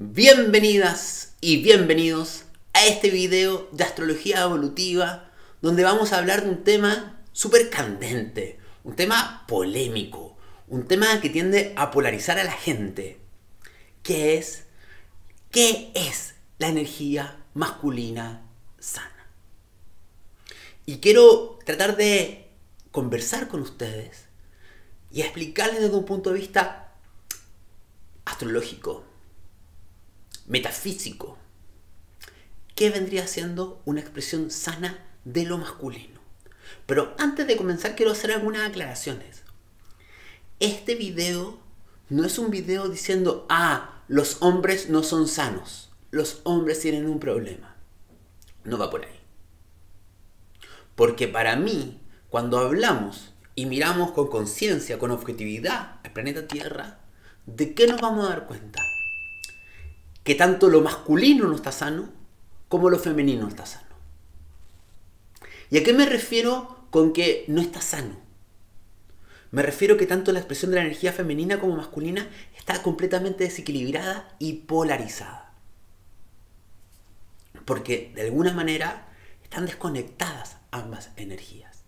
Bienvenidas y bienvenidos a este video de astrología evolutiva donde vamos a hablar de un tema súper candente, un tema polémico, un tema que tiende a polarizar a la gente, que es ¿qué es la energía masculina sana? Y quiero tratar de conversar con ustedes y explicarles desde un punto de vista astrológico, metafísico, ¿qué vendría siendo una expresión sana de lo masculino? Pero antes de comenzar quiero hacer algunas aclaraciones. Este video no es un video diciendo, los hombres no son sanos, los hombres tienen un problema. No va por ahí. Porque para mí, cuando hablamos y miramos con conciencia, con objetividad al planeta Tierra, ¿de qué nos vamos a dar cuenta? Que tanto lo masculino no está sano como lo femenino está sano. ¿Y a qué me refiero con que no está sano? Me refiero que tanto la expresión de la energía femenina como masculina está completamente desequilibrada y polarizada. Porque de alguna manera están desconectadas ambas energías.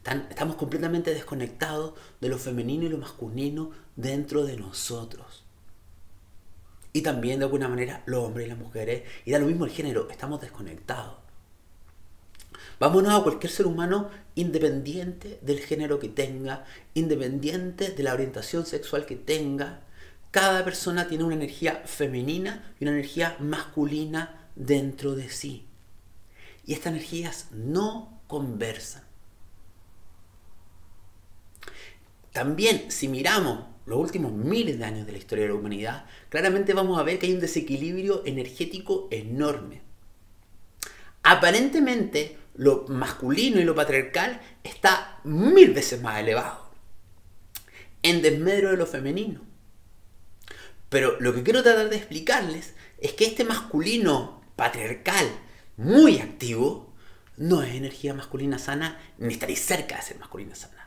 Estamos completamente desconectados de lo femenino y lo masculino dentro de nosotros. Y también de alguna manera los hombres y las mujeres, y da lo mismo el género, estamos desconectados. Vámonos a cualquier ser humano independiente del género que tenga, independiente de la orientación sexual que tenga. Cada persona tiene una energía femenina y una energía masculina dentro de sí. Y estas energías no conversan. También, si miramos los últimos miles de años de la historia de la humanidad, claramente vamos a ver que hay un desequilibrio energético enorme. Aparentemente, lo masculino y lo patriarcal está 1000 veces más elevado, en desmedro de lo femenino. Pero lo que quiero tratar de explicarles es que este masculino patriarcal muy activo no es energía masculina sana, ni estaréis cerca de ser masculina sana.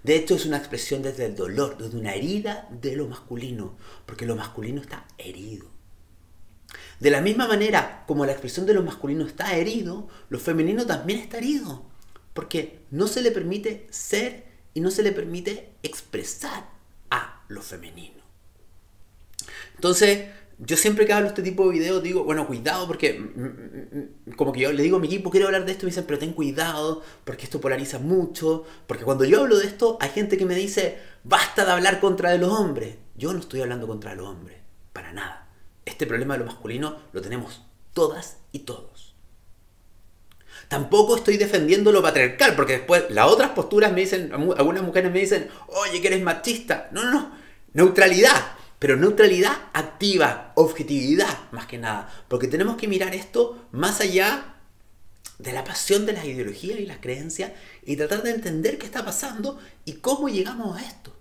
De hecho, es una expresión desde el dolor, desde una herida de lo masculino, porque lo masculino está herido. De la misma manera como la expresión de lo masculino está herido, lo femenino también está herido, porque no se le permite ser y no se le permite expresar a lo femenino. Entonces, yo siempre que hablo este tipo de videos digo, bueno, cuidado, porque como que yo le digo a mi equipo, quiero hablar de esto, y me dicen, pero ten cuidado, porque esto polariza mucho, porque cuando yo hablo de esto, hay gente que me dice, basta de hablar contra de los hombres. Yo no estoy hablando contra de los hombres, para nada. Este problema de lo masculino lo tenemos todas y todos. Tampoco estoy defendiendo lo patriarcal, porque después las otras posturas me dicen, algunas mujeres me dicen, oye, que eres machista. No, neutralidad. Pero neutralidad activa, objetividad más que nada. Porque tenemos que mirar esto más allá de la pasión de las ideologías y las creencias y tratar de entender qué está pasando y cómo llegamos a esto.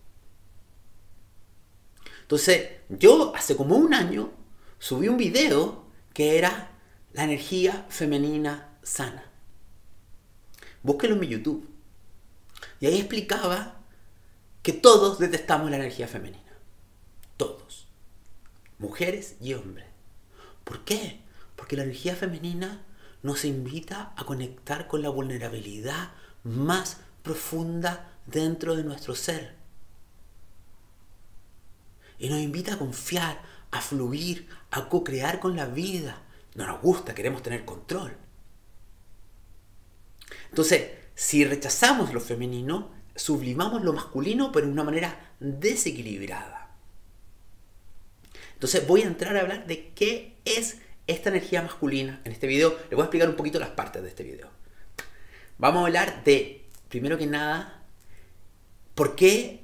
Entonces, yo hace como un año subí un video que era la energía femenina sana. Búsquenlo en mi YouTube. Y ahí explicaba que todos detestamos la energía femenina. Todos, mujeres y hombres. ¿Por qué? Porque la energía femenina nos invita a conectar con la vulnerabilidad más profunda dentro de nuestro ser. Y nos invita a confiar, a fluir, a co-crear con la vida. No nos gusta, queremos tener control. Entonces, si rechazamos lo femenino, sublimamos lo masculino, pero de una manera desequilibrada. Entonces voy a entrar a hablar de qué es esta energía masculina en este video. Les voy a explicar un poquito las partes de este video. Vamos a hablar de, primero que nada, ¿por qué?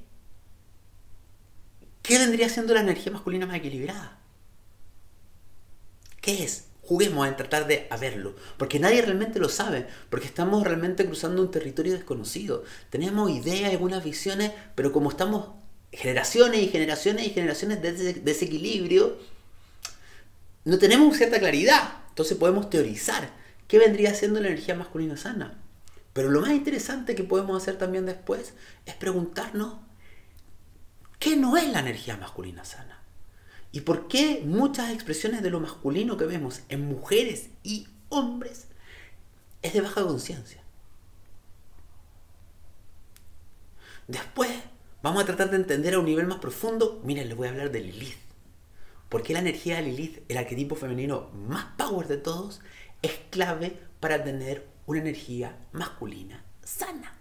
¿Qué vendría siendo la energía masculina más equilibrada? ¿Qué es? Juguemos a tratar de verlo, porque nadie realmente lo sabe, porque estamos realmente cruzando un territorio desconocido. Tenemos ideas, algunas visiones, pero como estamos generaciones y generaciones y generaciones de desequilibrio, no tenemos cierta claridad. Entonces podemos teorizar qué vendría siendo la energía masculina sana. Pero lo más interesante que podemos hacer también después es preguntarnos qué no es la energía masculina sana. ¿Y por qué muchas expresiones de lo masculino que vemos en mujeres y hombres es de baja conciencia? Después vamos a tratar de entender a un nivel más profundo. Miren, les voy a hablar de Lilith. Porque la energía de Lilith, el arquetipo femenino más power de todos, es clave para tener una energía masculina sana.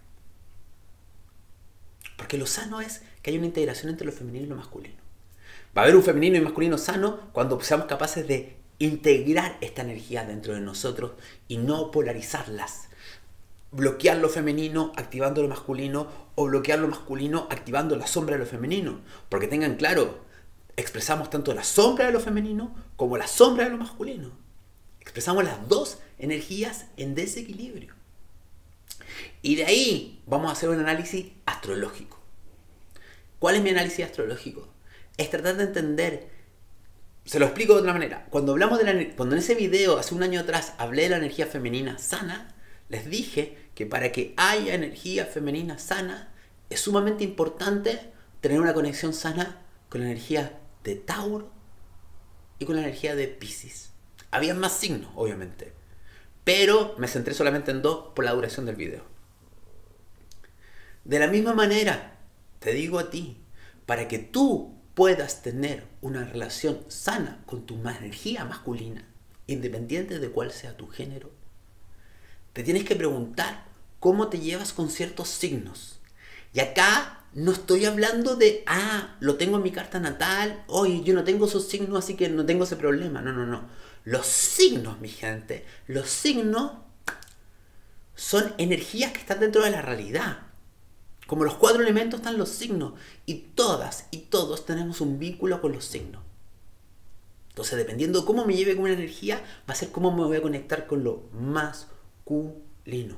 Porque lo sano es que hay una integración entre lo femenino y lo masculino. Va a haber un femenino y masculino sano cuando seamos capaces de integrar esta energía dentro de nosotros y no polarizarlas. Bloquear lo femenino activando lo masculino o bloquear lo masculino activando la sombra de lo femenino. Porque tengan claro, expresamos tanto la sombra de lo femenino como la sombra de lo masculino. Expresamos las dos energías en desequilibrio. Y de ahí vamos a hacer un análisis astrológico. ¿Cuál es mi análisis astrológico? Es tratar de entender, se lo explico de otra manera. Cuando en ese video hace un año atrás hablé de la energía femenina sana, les dije que para que haya energía femenina sana es sumamente importante tener una conexión sana con la energía de Tauro y con la energía de Piscis. Había más signos, obviamente, pero me centré solamente en dos por la duración del video. De la misma manera, te digo a ti, para que tú puedas tener una relación sana con tu energía masculina, independiente de cuál sea tu género, te tienes que preguntar cómo te llevas con ciertos signos. Y acá no estoy hablando de, lo tengo en mi carta natal, oye, yo no tengo esos signos, así que no tengo ese problema. No. Los signos, mi gente, los signos son energías que están dentro de la realidad. Como los 4 elementos están los signos. Y todas y todos tenemos un vínculo con los signos. Entonces, dependiendo de cómo me lleve con una energía, va a ser cómo me voy a conectar con lo masculino.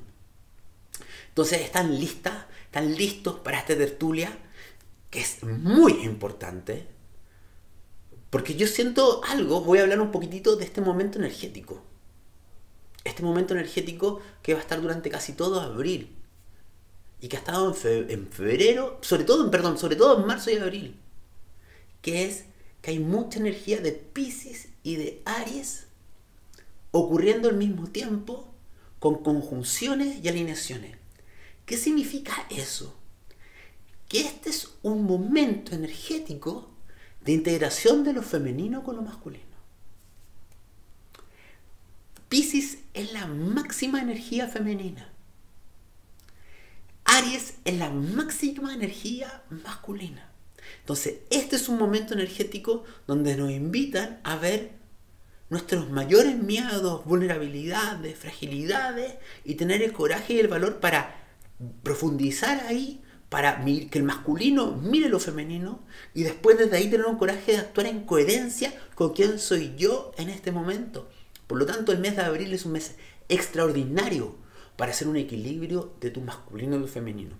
Entonces, ¿están listas? ¿Están listos para esta tertulia? Que es muy importante. Porque yo siento algo, voy a hablar un poquitito de este momento energético. Este momento energético que va a estar durante casi todo abril. Y que ha estado en febrero, sobre todo en marzo y abril. Que es que hay mucha energía de Piscis y de Aries ocurriendo al mismo tiempo con conjunciones y alineaciones. ¿Qué significa eso? Que este es un momento energético de integración de lo femenino con lo masculino. Piscis es la máxima energía femenina. Aries es la máxima energía masculina. Entonces, este es un momento energético donde nos invitan a ver nuestros mayores miedos, vulnerabilidades, fragilidades y tener el coraje y el valor para profundizar ahí, para que el masculino mire lo femenino y después desde ahí tener un coraje de actuar en coherencia con quién soy yo en este momento. Por lo tanto, el mes de abril es un mes extraordinario para hacer un equilibrio de tu masculino y tu femenino.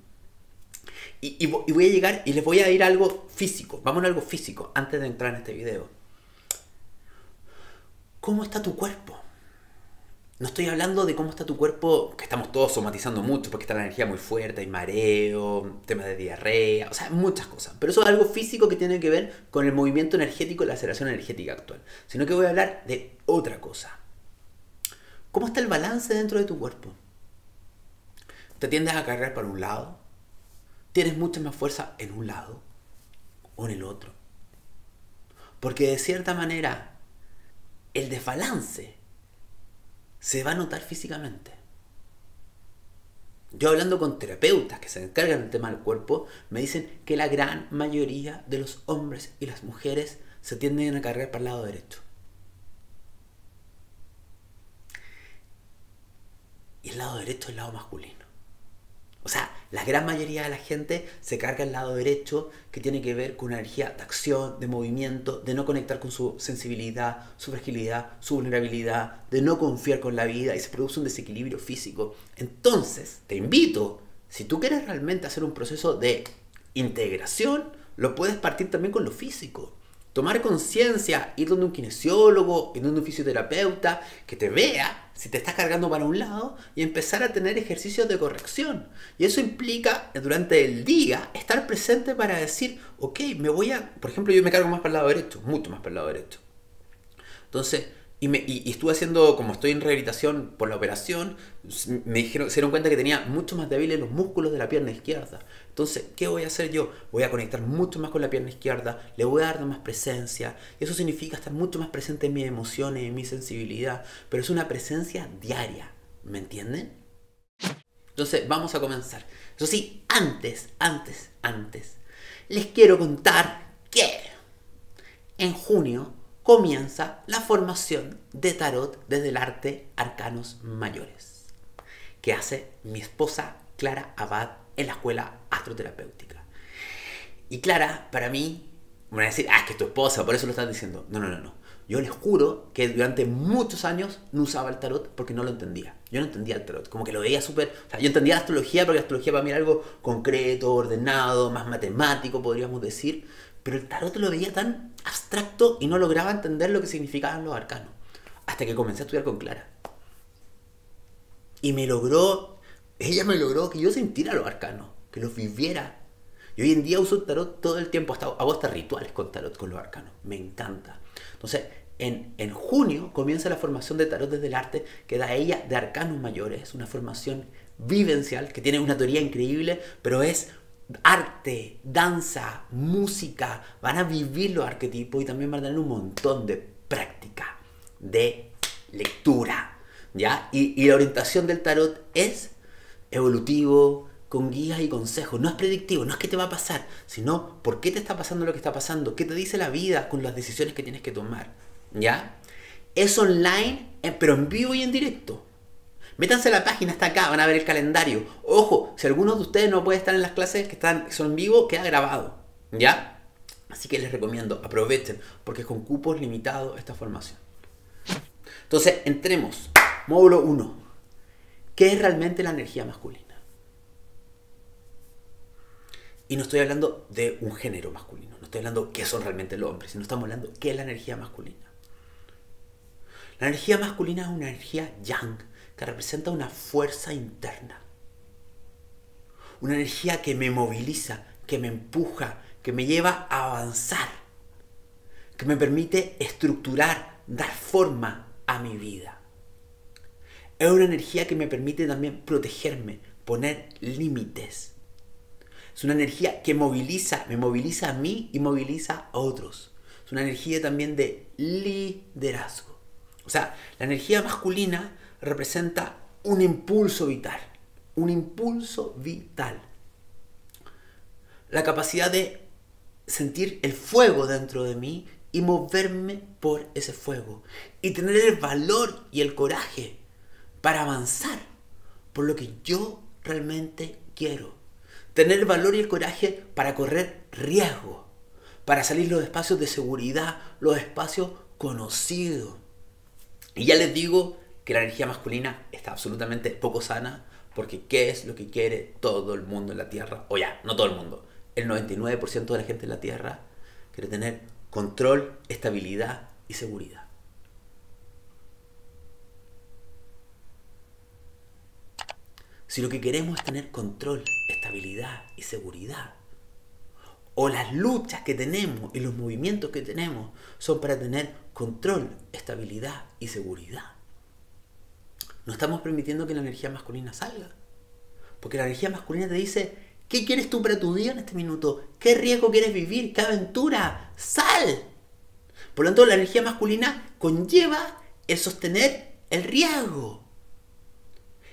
Y voy a llegar y les voy a ir a algo físico. Vamos a algo físico antes de entrar en este video. ¿Cómo está tu cuerpo? No estoy hablando de cómo está tu cuerpo, que estamos todos somatizando mucho porque está la energía muy fuerte, hay mareo, temas de diarrea, o sea, muchas cosas. Pero eso es algo físico que tiene que ver con el movimiento energético y la aceleración energética actual. Sino que voy a hablar de otra cosa. ¿Cómo está el balance dentro de tu cuerpo? ¿Te tiendes a cargar para un lado? ¿Tienes mucha más fuerza en un lado o en el otro? Porque de cierta manera el desbalance se va a notar físicamente. Yo hablando con terapeutas que se encargan del tema del cuerpo, me dicen que la gran mayoría de los hombres y las mujeres se tienden a cargar para el lado derecho. Y el lado derecho es el lado masculino. O sea, la gran mayoría de la gente se carga el lado derecho, que tiene que ver con una energía de acción, de movimiento, de no conectar con su sensibilidad, su fragilidad, su vulnerabilidad, de no confiar con la vida y se produce un desequilibrio físico. Entonces, te invito, si tú quieres realmente hacer un proceso de integración, lo puedes partir también con lo físico. tomar conciencia, ir donde un kinesiólogo, ir donde un fisioterapeuta, que te vea si te estás cargando para un lado y empezar a tener ejercicios de corrección. Y eso implica, durante el día, estar presente para decir, ok, por ejemplo, yo me cargo más para el lado derecho, mucho más para el lado derecho. Entonces, y estuve haciendo, como estoy en rehabilitación por la operación, se dieron cuenta que tenía mucho más débiles los músculos de la pierna izquierda. Entonces, ¿qué voy a hacer yo? Voy a conectar mucho más con la pierna izquierda, le voy a dar más presencia. Eso significa estar mucho más presente en mis emociones, en mi sensibilidad, pero es una presencia diaria, ¿me entienden? Entonces, vamos a comenzar. Eso sí, antes, les quiero contar que en junio comienza la formación de tarot desde el arte Arcanos Mayores, que hace mi esposa Clara Abad en la escuela astroterapéutica. Y Clara, para mí, me van a decir, es que es tu esposa, por eso lo estás diciendo. No. Yo les juro que durante muchos años no usaba el tarot porque no lo entendía. Yo no entendía el tarot, como que lo veía súper... O sea, yo entendía la astrología porque la astrología para mí era algo concreto, ordenado, más matemático, podríamos decir. Pero el tarot lo veía tan abstracto y no lograba entender lo que significaban los arcanos. Hasta que comencé a estudiar con Clara. Y ella me logró que yo sintiera los arcanos, que los viviera. Y hoy en día uso el tarot todo el tiempo, hago hasta rituales con tarot, con los arcanos. Me encanta. Entonces, en junio comienza la formación de tarot desde el arte que da ella de arcanos mayores. Es una formación vivencial que tiene una teoría increíble, pero es arte, danza, música. Van a vivir los arquetipos y también van a tener un montón de práctica, de lectura, ¿ya? Y la orientación del tarot es evolutivo, con guías y consejos. No es predictivo, no es que te va a pasar, sino por qué te está pasando lo que está pasando, qué te dice la vida con las decisiones que tienes que tomar, ¿ya? Es online, pero en vivo y en directo. Métanse a la página, está acá, van a ver el calendario. Ojo, si alguno de ustedes no puede estar en las clases que son en vivo, queda grabado, ¿ya? Así que les recomiendo, aprovechen, porque es con cupos limitados esta formación. Entonces, entremos. Módulo 1. ¿Qué es realmente la energía masculina? Y no estoy hablando de un género masculino, no estoy hablando de qué son realmente los hombres, sino estamos hablando de qué es la energía masculina. La energía masculina es una energía yang, que representa una fuerza interna. Una energía que me moviliza, que me empuja, que me lleva a avanzar, que me permite estructurar, dar forma a mi vida. Es una energía que me permite también protegerme, poner límites. Es una energía que me moviliza a mí y moviliza a otros. Es una energía también de liderazgo. O sea, la energía masculina representa un impulso vital. Un impulso vital. La capacidad de sentir el fuego dentro de mí y moverme por ese fuego. Y tener el valor y el coraje para avanzar por lo que yo realmente quiero. Tener el valor y el coraje para correr riesgo. Para salir los espacios de seguridad, los espacios conocidos. Y ya les digo que la energía masculina está absolutamente poco sana, porque ¿qué es lo que quiere todo el mundo en la Tierra? O ya, no todo el mundo. El 99% de la gente en la Tierra quiere tener control, estabilidad y seguridad. Si lo que queremos es tener control, estabilidad y seguridad, o las luchas que tenemos y los movimientos que tenemos son para tener control, estabilidad y seguridad, no estamos permitiendo que la energía masculina salga. Porque la energía masculina te dice, ¿qué quieres tú para tu vida en este minuto? ¿Qué riesgo quieres vivir? ¿Qué aventura? ¡Sal! Por lo tanto, la energía masculina conlleva el sostener el riesgo.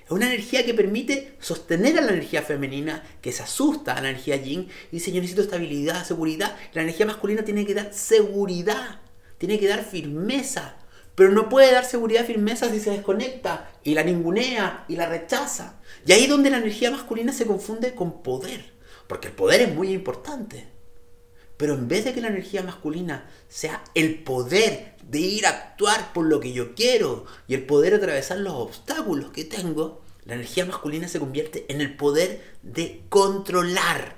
Es una energía que permite sostener a la energía femenina, que se asusta a la energía yin y dice, yo necesito estabilidad, seguridad. La energía masculina tiene que dar seguridad, tiene que dar firmeza, pero no puede dar seguridad y firmeza si se desconecta y la ningunea y la rechaza. Y ahí es donde la energía masculina se confunde con poder, porque el poder es muy importante. Pero en vez de que la energía masculina sea el poder de ir a actuar por lo que yo quiero y el poder atravesar los obstáculos que tengo, la energía masculina se convierte en el poder de controlar.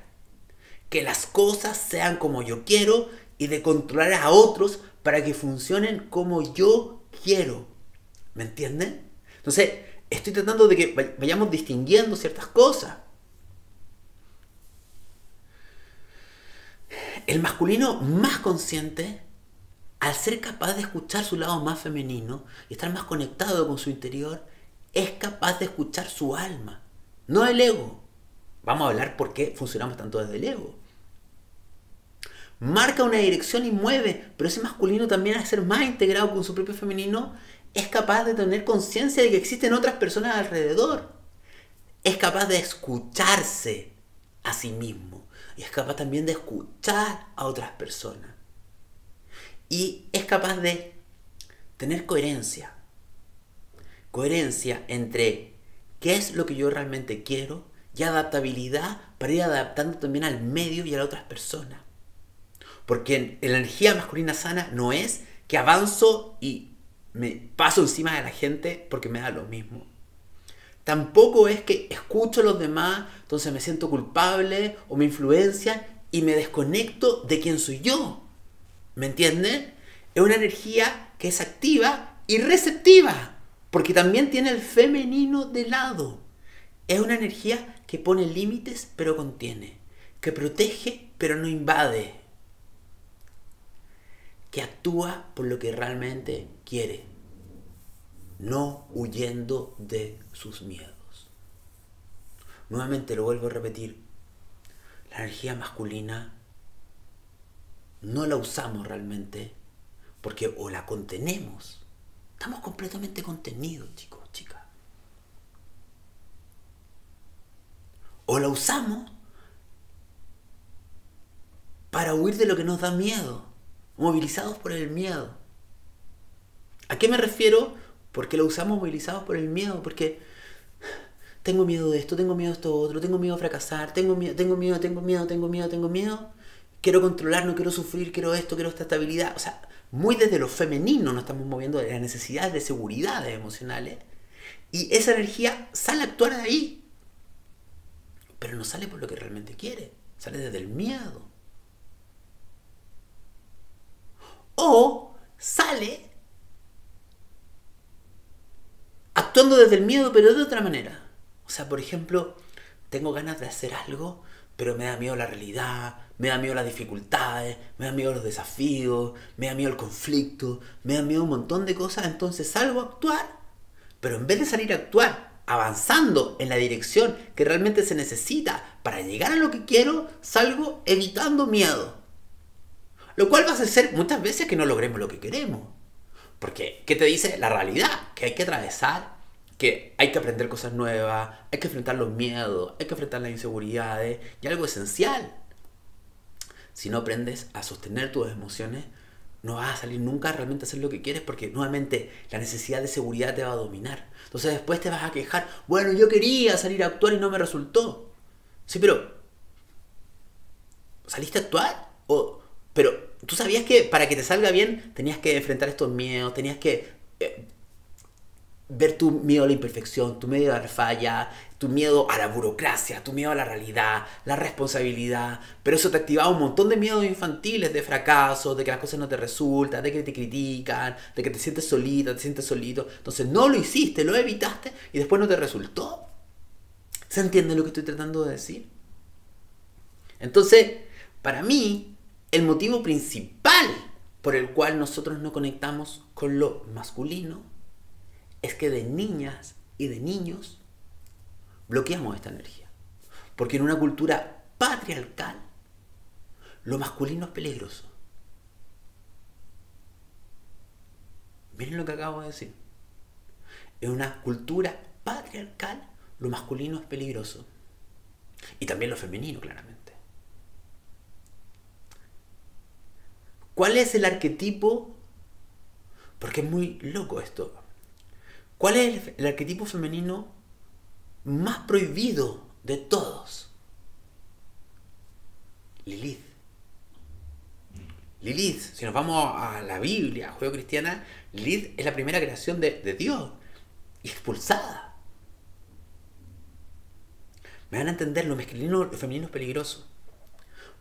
Que las cosas sean como yo quiero y de controlar a otros para que funcionen como yo quiero. ¿Me entienden? Entonces, estoy tratando de que vayamos distinguiendo ciertas cosas. El masculino más consciente, al ser capaz de escuchar su lado más femenino y estar más conectado con su interior, es capaz de escuchar su alma, no el ego. Vamos a hablar por qué funcionamos tanto desde el ego. Marca una dirección y mueve, pero ese masculino también, al ser más integrado con su propio femenino, es capaz de tener conciencia de que existen otras personas alrededor. Es capaz de escucharse a sí mismo y es capaz también de escuchar a otras personas. Y es capaz de tener coherencia. Coherencia entre qué es lo que yo realmente quiero y adaptabilidad para ir adaptando también al medio y a las otras personas. Porque la energía masculina sana no es que avanzo y me paso encima de la gente porque me da lo mismo. Tampoco es que escucho a los demás, entonces me siento culpable o me influencian y me desconecto de quién soy yo. ¿Me entienden? Es una energía que es activa y receptiva, porque también tiene el femenino de lado. Es una energía que pone límites pero contiene, que protege pero no invade, que actúa por lo que realmente quiere, no huyendo de sus miedos. Nuevamente lo vuelvo a repetir, la energía masculina no la usamos realmente porque o la contenemos, estamos completamente contenidos, chicos, chicas, o la usamos para huir de lo que nos da miedo, movilizados por el miedo. ¿A qué me refiero? Porque lo usamos movilizados por el miedo, porque tengo miedo de esto, tengo miedo de esto otro, tengo miedo a fracasar, tengo miedo, quiero controlar, no quiero sufrir, quiero esto, quiero esta estabilidad. O sea, muy desde lo femenino nos estamos moviendo de las necesidades de seguridades emocionales y esa energía sale a actuar de ahí, pero no sale por lo que realmente quiere, sale desde el miedo. O sale actuando desde el miedo, pero de otra manera. O sea, por ejemplo, tengo ganas de hacer algo, pero me da miedo la realidad, me da miedo las dificultades, me da miedo los desafíos, me da miedo el conflicto, me da miedo un montón de cosas, entonces salgo a actuar, pero en vez de salir a actuar avanzando en la dirección que realmente se necesita para llegar a lo que quiero, salgo evitando miedo. Lo cual va a hacer muchas veces que no logremos lo que queremos. Porque, ¿qué te dice la realidad? Que hay que atravesar, que hay que aprender cosas nuevas, hay que enfrentar los miedos, hay que enfrentar las inseguridades y algo esencial. Si no aprendes a sostener tus emociones, no vas a salir nunca a realmente hacer lo que quieres porque nuevamente la necesidad de seguridad te va a dominar. Entonces después te vas a quejar, bueno, yo quería salir a actuar y no me resultó. Sí, pero ¿saliste a actuar? Pero tú sabías que para que te salga bien tenías que enfrentar estos miedos, tenías que ver tu miedo a la imperfección, tu miedo a la falla, tu miedo a la burocracia, tu miedo a la realidad, la responsabilidad. Pero eso te activaba un montón de miedos infantiles, de fracaso, de que las cosas no te resultan, de que te critican, de que te sientes solita, te sientes solito. Entonces no lo hiciste, lo evitaste y después no te resultó. ¿Se entiende lo que estoy tratando de decir? Entonces, para mí, el motivo principal por el cual nosotros no conectamos con lo masculino es que de niñas y de niños bloqueamos esta energía. Porque en una cultura patriarcal, lo masculino es peligroso. Miren lo que acabo de decir. En una cultura patriarcal, lo masculino es peligroso. Y también lo femenino, claramente. ¿Cuál es el arquetipo? Porque es muy loco esto. ¿Cuál es el arquetipo femenino más prohibido de todos? Lilith. Lilith, si nos vamos a la Biblia judeocristiana, Lilith es la primera creación de Dios y expulsada. Me van a entender, lo masculino, lo femenino es peligroso.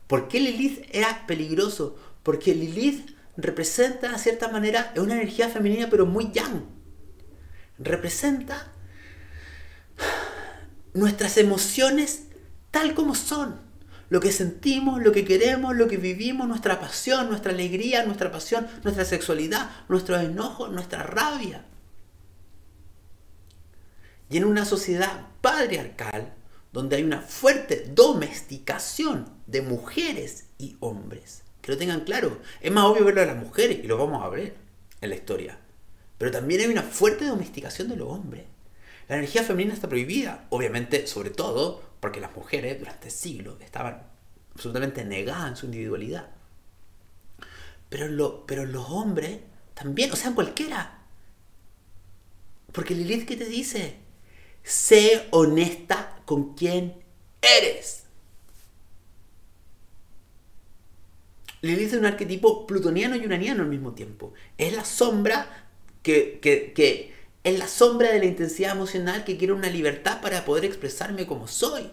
¿Por qué Lilith era peligroso? Porque Lilith representa, de cierta manera, es una energía femenina pero muy yang. Representa nuestras emociones tal como son. Lo que sentimos, lo que queremos, lo que vivimos, nuestra pasión, nuestra alegría, nuestra pasión, nuestra sexualidad, nuestros enojos, nuestra rabia. Y en una sociedad patriarcal, donde hay una fuerte domesticación de mujeres y hombres, que lo tengan claro, es más obvio verlo a las mujeres, y lo vamos a ver en la historia, pero también hay una fuerte domesticación de los hombres. La energía femenina está prohibida, obviamente, sobre todo porque las mujeres durante siglos estaban absolutamente negadas en su individualidad. Pero los hombres también, o sea, cualquiera. Porque Lilith, ¿qué te dice? Sé honesta con quien eres. Lilith es un arquetipo plutoniano y uraniano al mismo tiempo. Es la sombra que es la sombra de la intensidad emocional que quiere una libertad para poder expresarme como soy.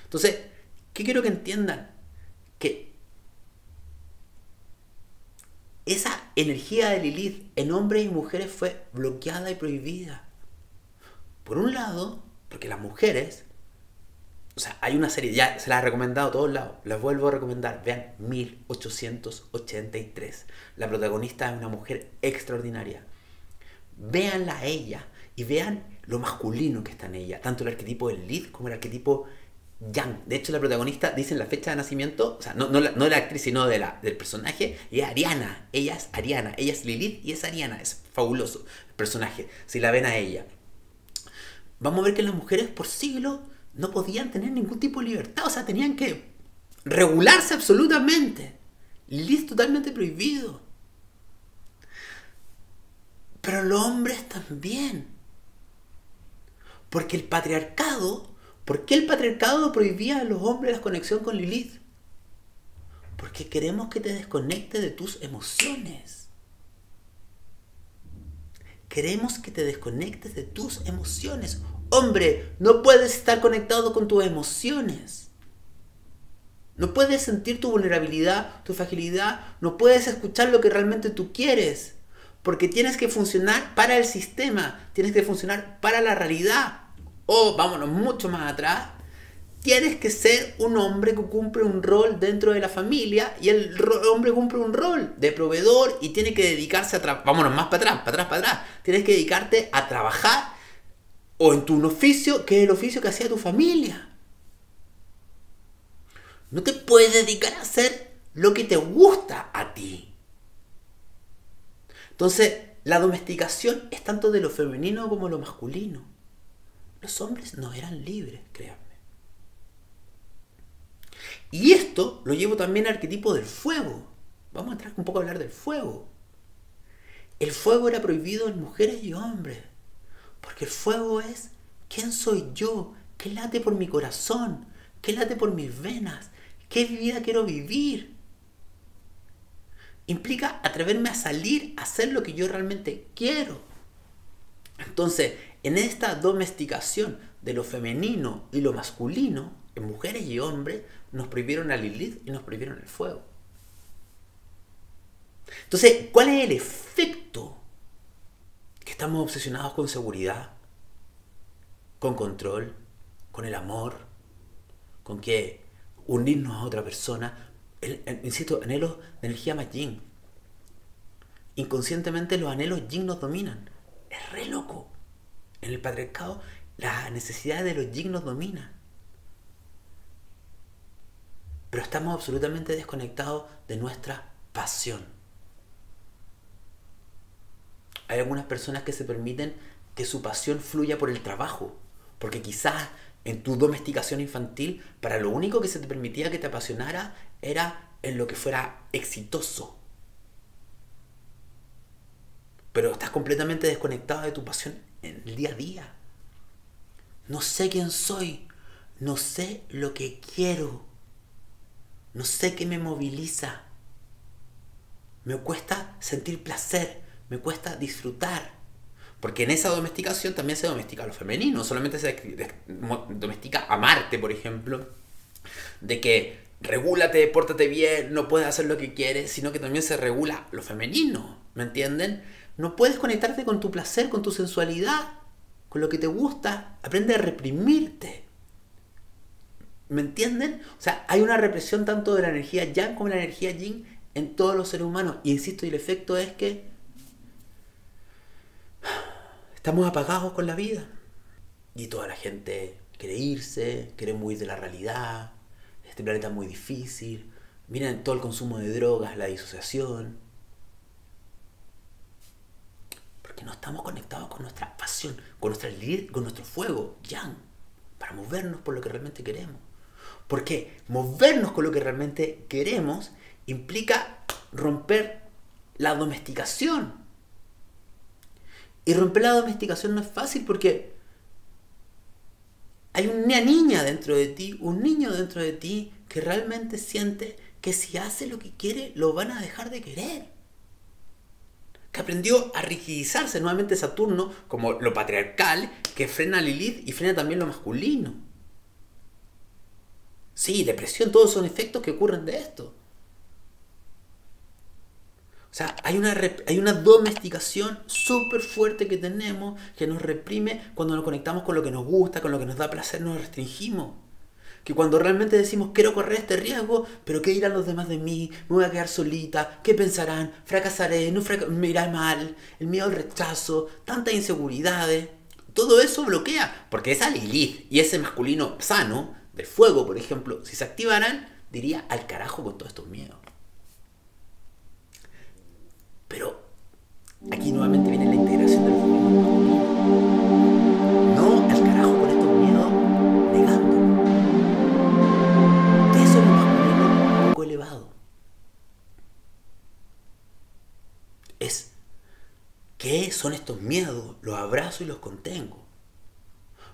Entonces, ¿qué quiero que entiendan? Que esa energía de Lilith en hombres y mujeres fue bloqueada y prohibida. Por un lado, porque las mujeres, o sea, hay una serie, ya se las he recomendado a todos lados, las vuelvo a recomendar, vean 1883. La protagonista es una mujer extraordinaria. Véanla a ella y vean lo masculino que está en ella, tanto el arquetipo del Lilith como el arquetipo yang. De hecho, la protagonista, dicen la fecha de nacimiento, o sea, no la actriz, sino del personaje, y es Ariana. Ella es Ariana, ella es Lilith y es Ariana. Es fabuloso el personaje, si la ven a ella. Vamos a ver que las mujeres por siglos no podían tener ningún tipo de libertad, o sea, tenían que regularse absolutamente. Lilith totalmente prohibido. Pero los hombres también. Porque el patriarcado, ¿por qué el patriarcado prohibía a los hombres la conexión con Lilith? Porque queremos que te desconectes de tus emociones. Queremos que te desconectes de tus emociones. Hombre, no puedes estar conectado con tus emociones. No puedes sentir tu vulnerabilidad, tu fragilidad. No puedes escuchar lo que realmente tú quieres. Porque tienes que funcionar para el sistema. Tienes que funcionar para la realidad. O, vámonos mucho más atrás, tienes que ser un hombre que cumple un rol dentro de la familia, y el hombre cumple un rol de proveedor y tiene que dedicarse a trabajar. Vámonos más para atrás. Tienes que dedicarte a trabajar o en tu oficio, que es el oficio que hacía tu familia. No te puedes dedicar a hacer lo que te gusta a ti. Entonces, la domesticación es tanto de lo femenino como lo masculino. Los hombres no eran libres, créanme. Y esto lo llevo también al arquetipo del fuego. Vamos a entrar un poco a hablar del fuego. El fuego era prohibido en mujeres y hombres. Porque el fuego es quién soy yo, qué late por mi corazón, qué late por mis venas, qué vida quiero vivir. Implica atreverme a salir a hacer lo que yo realmente quiero. Entonces, en esta domesticación de lo femenino y lo masculino, en mujeres y hombres, nos prohibieron a Lilith y nos prohibieron el fuego. Entonces, ¿cuál es el efecto? Que estamos obsesionados con seguridad, con control, con el amor, con que unirnos a otra persona. Insisto, anhelos de energía más yin. Inconscientemente los anhelos yin nos dominan. Es re loco. En el patriarcado, las necesidades de los yin nos dominan. Pero estamos absolutamente desconectados de nuestra pasión. Hay algunas personas que se permiten que su pasión fluya por el trabajo. Porque quizás en tu domesticación infantil, para lo único que se te permitía que te apasionara era en lo que fuera exitoso. Pero estás completamente desconectado de tu pasión en el día a día. No sé quién soy. No sé lo que quiero. No sé qué me moviliza. Me cuesta sentir placer. Me cuesta disfrutar. Porque en esa domesticación también se domestica lo femenino. No solamente se domestica a Marte, por ejemplo. De que regúlate, pórtate bien, no puedes hacer lo que quieres, sino que también se regula lo femenino, ¿me entienden? No puedes conectarte con tu placer, con tu sensualidad, con lo que te gusta. Aprende a reprimirte. ¿Me entienden? O sea, hay una represión tanto de la energía yang como de la energía yin en todos los seres humanos. Y insisto, y el efecto es que estamos apagados con la vida. Y toda la gente quiere irse, quiere huir de la realidad. Este planeta es muy difícil. Miren todo el consumo de drogas, la disociación. Porque no estamos conectados con nuestra pasión, con nuestro fuego, yang, para movernos por lo que realmente queremos. Porque movernos con lo que realmente queremos implica romper la domesticación. Y romper la domesticación no es fácil porque hay una niña dentro de ti, un niño dentro de ti que realmente siente que si hace lo que quiere, lo van a dejar de querer. Que aprendió a rigidizarse nuevamente Saturno como lo patriarcal, que frena a Lilith y frena también lo masculino. Sí, depresión, todos son efectos que ocurren de esto. O sea, hay una domesticación súper fuerte que tenemos que nos reprime cuando nos conectamos con lo que nos gusta, con lo que nos da placer, nos restringimos. Que cuando realmente decimos quiero correr este riesgo, pero ¿qué dirán los demás de mí? Me voy a quedar solita, ¿qué pensarán? Fracasaré, me irá mal, el miedo al rechazo, tantas inseguridades. Todo eso bloquea, porque esa Lilith y ese masculino sano, del fuego por ejemplo, si se activaran, diría al carajo con todos estos miedos. Pero aquí nuevamente viene la integración de los femeninos masculinos. No al carajo con estos miedos negando. Eso es lo masculino un poco elevado. Es ¿qué son estos miedos? Los abrazo y los contengo.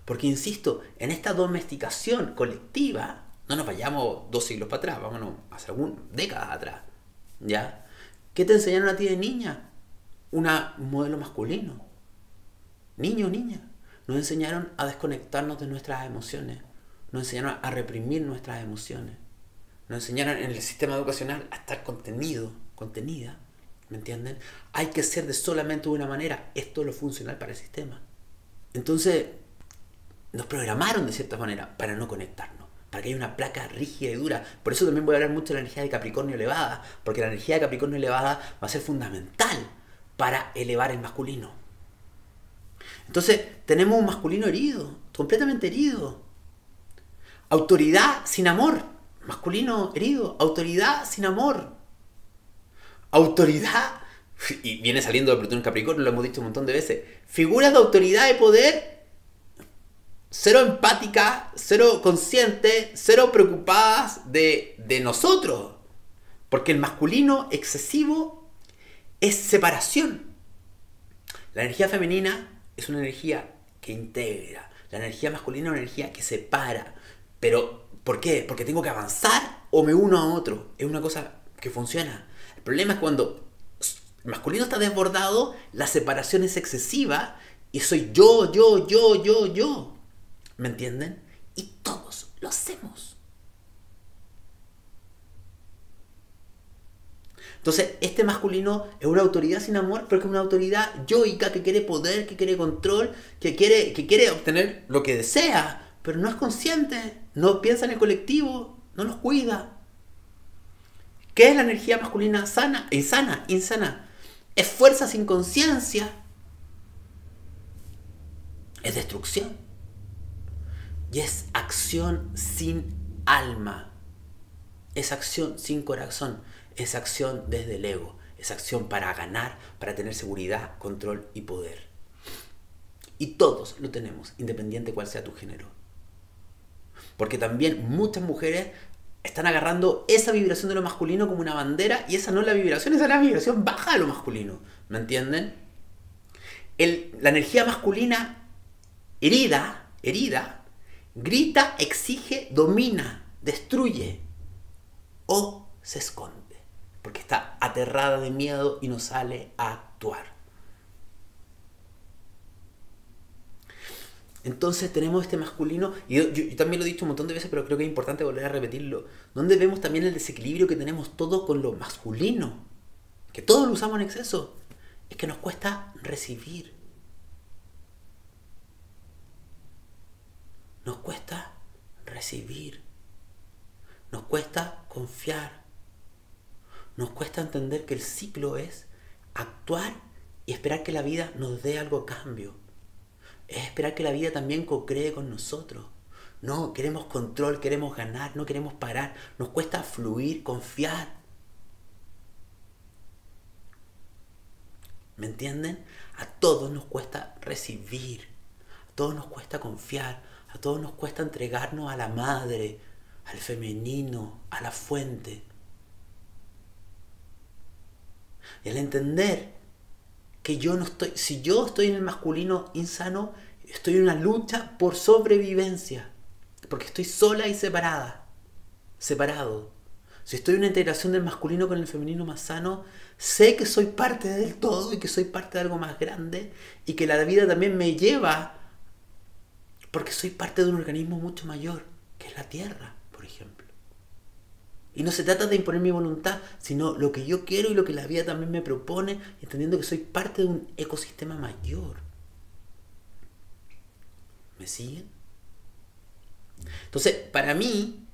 Porque insisto, en esta domesticación colectiva, no nos vayamos 2 siglos para atrás, vámonos hace décadas atrás, ¿ya? ¿Qué te enseñaron a ti de niña? Un modelo masculino. Niño o niña. Nos enseñaron a desconectarnos de nuestras emociones. Nos enseñaron a reprimir nuestras emociones. Nos enseñaron en el sistema educacional a estar contenida. ¿Me entienden? Hay que ser de solamente una manera. Esto es lo funcional para el sistema. Entonces, nos programaron de cierta manera para no conectarnos, para que haya una placa rígida y dura. Por eso también voy a hablar mucho de la energía de Capricornio elevada, porque la energía de Capricornio elevada va a ser fundamental para elevar el masculino. Entonces, tenemos un masculino herido, completamente herido. Autoridad sin amor, masculino herido, autoridad sin amor. Autoridad, y viene saliendo de Plutón en Capricornio, lo hemos dicho un montón de veces, figuras de autoridad y poder cero empáticas, cero conscientes, cero preocupadas de nosotros. Porque el masculino excesivo es separación. La energía femenina es una energía que integra. La energía masculina es una energía que separa. Pero, ¿por qué? Porque tengo que avanzar o me uno a otro. Es una cosa que funciona. El problema es cuando el masculino está desbordado, la separación es excesiva y soy yo. ¿Me entienden? Y todos lo hacemos. Entonces, este masculino es una autoridad sin amor, pero que es una autoridad yoica que quiere poder, que quiere control, que quiere obtener lo que desea, pero no es consciente, no piensa en el colectivo, no nos cuida. ¿Qué es la energía masculina insana? Es fuerza sin conciencia. Es destrucción. Y es acción sin alma. Es acción sin corazón. Es acción desde el ego. Es acción para ganar, para tener seguridad, control y poder. Y todos lo tenemos, independiente cuál sea tu género. Porque también muchas mujeres están agarrando esa vibración de lo masculino como una bandera, y esa no es la vibración, esa es la vibración baja de lo masculino. ¿Me entienden? La energía masculina herida, grita, exige, domina, destruye o se esconde. Porque está aterrada de miedo y no sale a actuar. Entonces tenemos este masculino, y yo también lo he dicho un montón de veces, pero creo que es importante volver a repetirlo, donde vemos también el desequilibrio que tenemos todos con lo masculino, que todos lo usamos en exceso, es que nos cuesta recibir, nos cuesta recibir, nos cuesta confiar, nos cuesta entender que el ciclo es actuar y esperar que la vida nos dé algo a cambio. Es esperar que la vida también co-cree con nosotros. No, queremos control, queremos ganar, no queremos parar. Nos cuesta fluir, confiar. ¿Me entienden? A todos nos cuesta recibir. A todos nos cuesta confiar. A todos nos cuesta entregarnos a la madre, al femenino, a la fuente. Y al entender que yo no estoy, si yo estoy en el masculino insano, estoy en una lucha por sobrevivencia, porque estoy sola y separado. Si estoy en una integración del masculino con el femenino más sano, sé que soy parte del todo y que soy parte de algo más grande y que la vida también me lleva porque soy parte de un organismo mucho mayor, que es la Tierra, por ejemplo. Y no se trata de imponer mi voluntad, sino lo que yo quiero y lo que la vida también me propone, entendiendo que soy parte de un ecosistema mayor. ¿Me siguen? Entonces, para mí,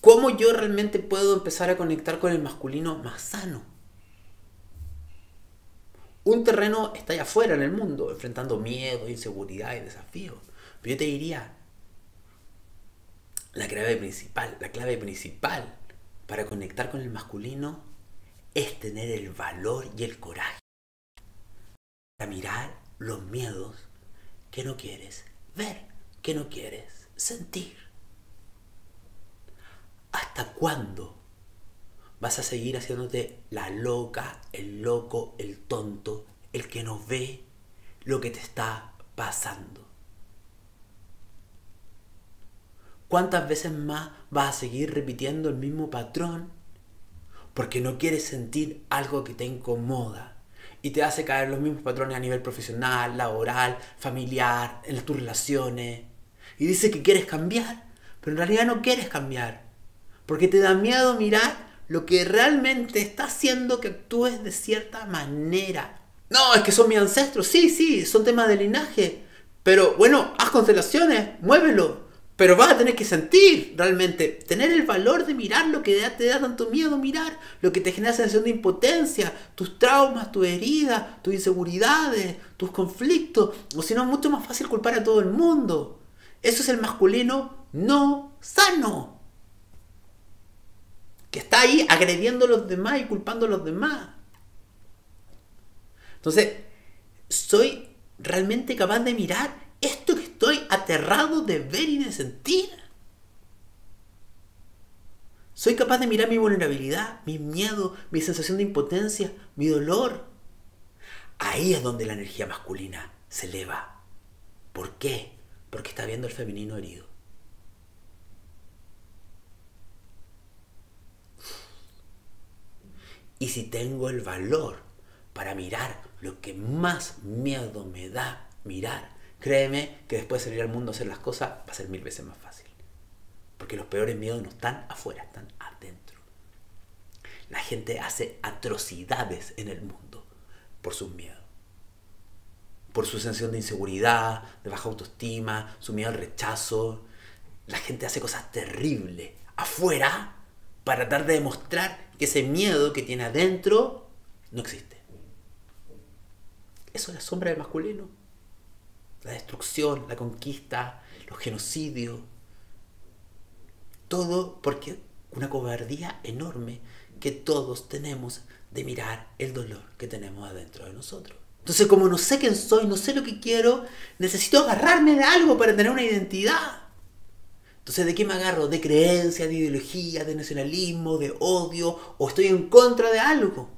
¿cómo yo realmente puedo empezar a conectar con el masculino más sano? Un terreno está allá afuera en el mundo, enfrentando miedo, inseguridad y desafíos. Pero yo te diría, la clave principal para conectar con el masculino es tener el valor y el coraje para mirar los miedos que no quieres ver, que no quieres sentir. ¿Hasta cuándo vas a seguir haciéndote la loca, el loco, el tonto, el que no ve lo que te está pasando? ¿Cuántas veces más vas a seguir repitiendo el mismo patrón porque no quieres sentir algo que te incomoda y te hace caer los mismos patrones a nivel profesional, laboral, familiar, en tus relaciones? Y dices que quieres cambiar, pero en realidad no quieres cambiar porque te da miedo mirar lo que realmente está haciendo que actúes de cierta manera. No, es que son mis ancestros. Sí, son temas de linaje. Pero bueno, haz constelaciones, muévelo. Pero vas a tener que sentir realmente, tener el valor de mirar lo que te da tanto miedo mirar, lo que te genera sensación de impotencia, tus traumas, tus heridas, tus inseguridades, tus conflictos. O si no, es mucho más fácil culpar a todo el mundo. Eso es el masculino no sano, que está ahí agrediendo a los demás y culpando a los demás. Entonces, ¿soy realmente capaz de mirar esto que estoy aterrado de ver y de sentir? ¿Soy capaz de mirar mi vulnerabilidad, mi miedo, mi sensación de impotencia, mi dolor? Ahí es donde la energía masculina se eleva. ¿Por qué? Porque está viendo el femenino herido. Y si tengo el valor para mirar lo que más miedo me da mirar, créeme que después de salir al mundo a hacer las cosas va a ser 1000 veces más fácil. Porque los peores miedos no están afuera, están adentro. La gente hace atrocidades en el mundo por sus miedos. Por su sensación de inseguridad, de baja autoestima, su miedo al rechazo. La gente hace cosas terribles afuera para tratar de demostrar que ese miedo que tiene adentro no existe. Eso es la sombra del masculino. La destrucción, la conquista, los genocidios. Todo porque una cobardía enorme que todos tenemos de mirar el dolor que tenemos adentro de nosotros. Entonces, como no sé quién soy, no sé lo que quiero, necesito agarrarme de algo para tener una identidad. Entonces, ¿de qué me agarro? ¿De creencias, de ideología, de nacionalismo, de odio? ¿O estoy en contra de algo?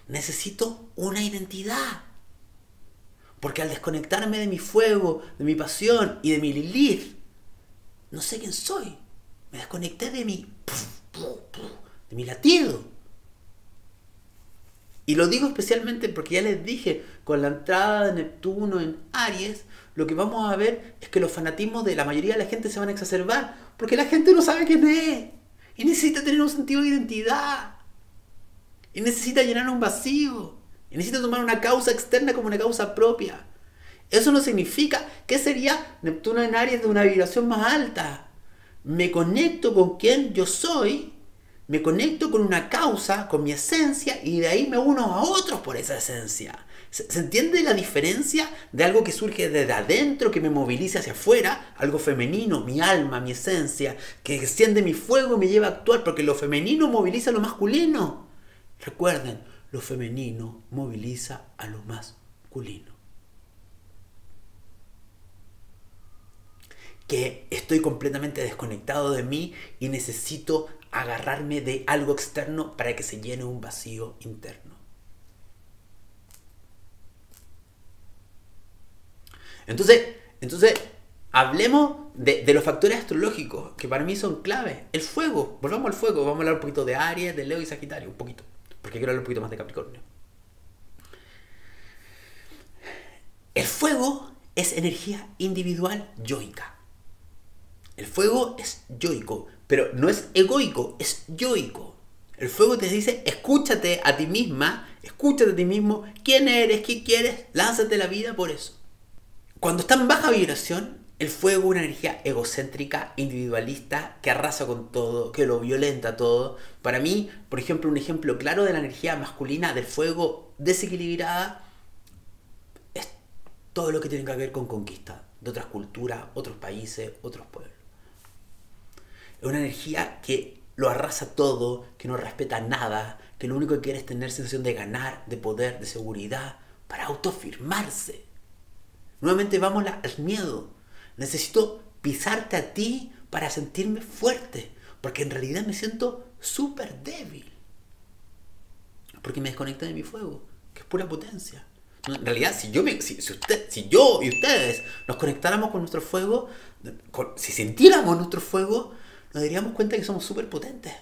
Necesito una identidad. Porque al desconectarme de mi fuego, de mi pasión y de mi Lilith, no sé quién soy. Me desconecté de mi latido. Y lo digo especialmente porque ya les dije, con la entrada de Neptuno en Aries, lo que vamos a ver es que los fanatismos de la mayoría de la gente se van a exacerbar, porque la gente no sabe quién es, y necesita tener un sentido de identidad, y necesita llenar un vacío, y necesita tomar una causa externa como una causa propia. Eso no significa que sería Neptuno en Aries de una vibración más alta. Me conecto con quien yo soy, me conecto con una causa, con mi esencia, y de ahí me uno a otros por esa esencia. ¿Se entiende la diferencia de algo que surge desde adentro, que me moviliza hacia afuera? Algo femenino, mi alma, mi esencia, que enciende mi fuego y me lleva a actuar, porque lo femenino moviliza a lo masculino. Recuerden, lo femenino moviliza a lo masculino. Que estoy completamente desconectado de mí y necesito agarrarme de algo externo para que se llene un vacío interno. Entonces hablemos de los factores astrológicos que para mí son claves. El fuego, volvamos al fuego, vamos a hablar un poquito de Aries, de Leo y Sagitario, un poquito, porque quiero hablar un poquito más de Capricornio. El fuego es energía individual yoica. El fuego es yoico, pero no es egoico, es yoico. El fuego te dice, escúchate a ti misma, escúchate a ti mismo, quién eres, qué quieres, lánzate la vida por eso. Cuando está en baja vibración, el fuego es una energía egocéntrica, individualista, que arrasa con todo, que lo violenta todo. Para mí, por ejemplo, un ejemplo claro de la energía masculina del fuego desequilibrada es todo lo que tiene que ver con conquista de otras culturas, otros países, otros pueblos. Es una energía que lo arrasa todo, que no respeta nada, que lo único que quiere es tener sensación de ganar, de poder, de seguridad, para autoafirmarse. Nuevamente vamos al miedo. Necesito pisarte a ti para sentirme fuerte, porque en realidad me siento súper débil. Porque me desconecta de mi fuego, que es pura potencia. En realidad, si yo y ustedes nos conectáramos con nuestro fuego, si sintiéramos nuestro fuego, nos daríamos cuenta que somos súper potentes,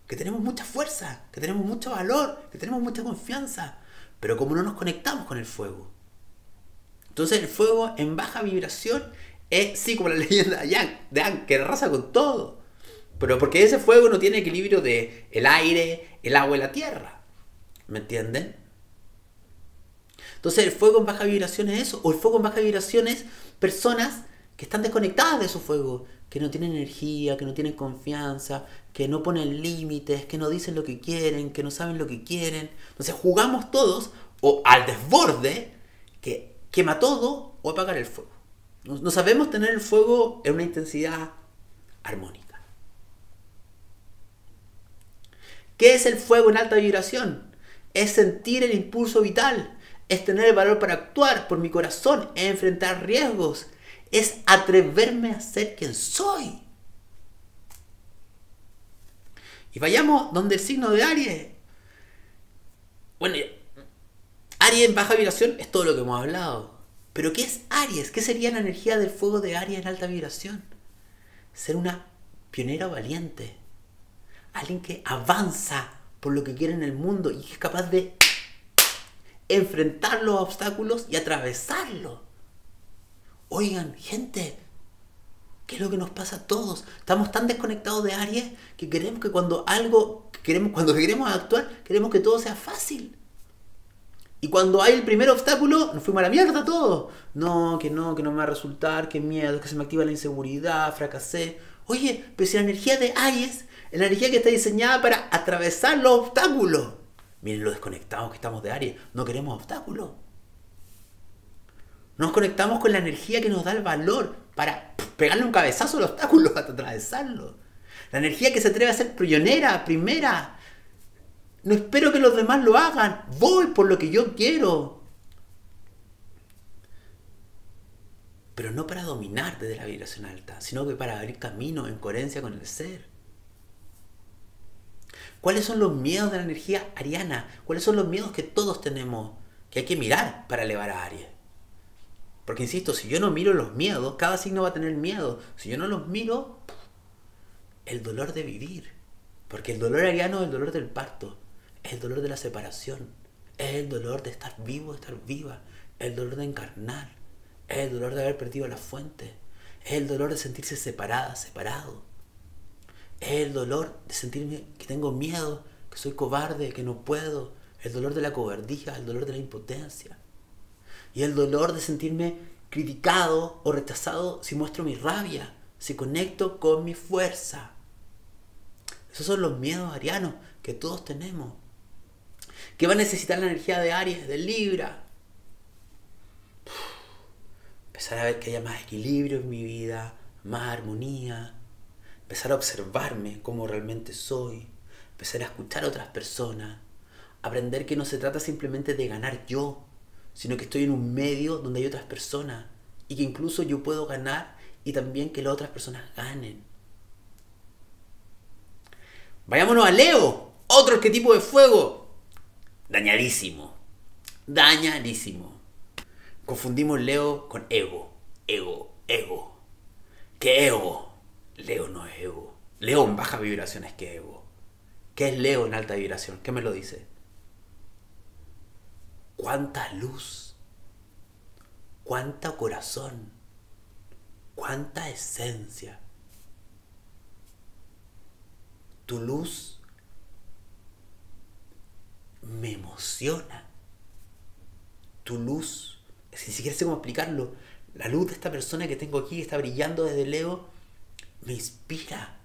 que tenemos mucha fuerza, que tenemos mucho valor, que tenemos mucha confianza. Pero como no nos conectamos con el fuego, entonces el fuego en baja vibración es, sí, como la leyenda de Aang, que arrasa con todo. Pero porque ese fuego no tiene equilibrio de el aire, el agua y la tierra. ¿Me entienden? Entonces el fuego en baja vibración es eso. O el fuego en baja vibración es personas que están desconectadas de su fuego, que no tienen energía, que no tienen confianza, que no ponen límites, que no dicen lo que quieren, que no saben lo que quieren. Entonces jugamos todos o al desborde, que quema todo, o apagar el fuego. No sabemos tener el fuego en una intensidad armónica. ¿Qué es el fuego en alta vibración? Es sentir el impulso vital, es tener el valor para actuar por mi corazón, es enfrentar riesgos, es atreverme a ser quien soy. Y vayamos donde el signo de Aries. Bueno, Aries en baja vibración es todo lo que hemos hablado. Pero ¿qué es Aries? ¿Qué sería la energía del fuego de Aries en alta vibración? Ser una pionera valiente. Alguien que avanza por lo que quiere en el mundo y que es capaz de enfrentar los obstáculos y atravesarlos. Oigan, gente, ¿qué es lo que nos pasa a todos? Estamos tan desconectados de Aries que queremos que cuando queremos actuar, queremos que todo sea fácil. Y cuando hay el primer obstáculo, nos fuimos a la mierda todos. No me va a resultar, qué miedo, que se me activa la inseguridad, fracasé. Oye, pero si la energía de Aries es la energía que está diseñada para atravesar los obstáculos. Miren lo desconectados que estamos de Aries. No queremos obstáculos. Nos conectamos con la energía que nos da el valor para pegarle un cabezazo al obstáculo hasta atravesarlo. La energía que se atreve a ser pionera, primera. No espero que los demás lo hagan. Voy por lo que yo quiero. Pero no para dominar desde la vibración alta, sino que para abrir camino en coherencia con el ser. ¿Cuáles son los miedos de la energía ariana? ¿Cuáles son los miedos que todos tenemos? Que hay que mirar para elevar a Aries. Porque insisto, si yo no miro los miedos, cada signo va a tener miedo. Si yo no los miro, el dolor de vivir. Porque el dolor ariano es el dolor del parto. Es es el dolor de la separación, es el dolor de estar vivo, de estar viva, es el dolor de encarnar, es el dolor de haber perdido la fuente, es el dolor de sentirse separada, separado, es el dolor de sentirme que tengo miedo, que soy cobarde, que no puedo, el dolor de la cobardía, el dolor de la impotencia, y el dolor de sentirme criticado o rechazado si muestro mi rabia, si conecto con mi fuerza. Esos son los miedos arianos que todos tenemos. ¿Qué va a necesitar la energía de Aries, de Libra? Empezar a ver que haya más equilibrio en mi vida, más armonía. Empezar a observarme cómo realmente soy. Empezar a escuchar a otras personas. Aprender que no se trata simplemente de ganar yo, sino que estoy en un medio donde hay otras personas. Y que incluso yo puedo ganar y también que las otras personas ganen. Vayámonos a Leo, otro arquetipo de fuego. Dañadísimo. Dañadísimo. Confundimos Leo con ego. Ego. ¿Qué ego? Leo no es ego. Leo en baja vibración es que ego. ¿Qué es Leo en alta vibración? ¿Qué me lo dice? ¿Cuánta luz? ¿Cuánta corazón? ¿Cuánta esencia? Tu luz me emociona. Tu luz, ni siquiera sé cómo explicarlo. La luz de esta persona que tengo aquí, que está brillando desde Leo, me inspira.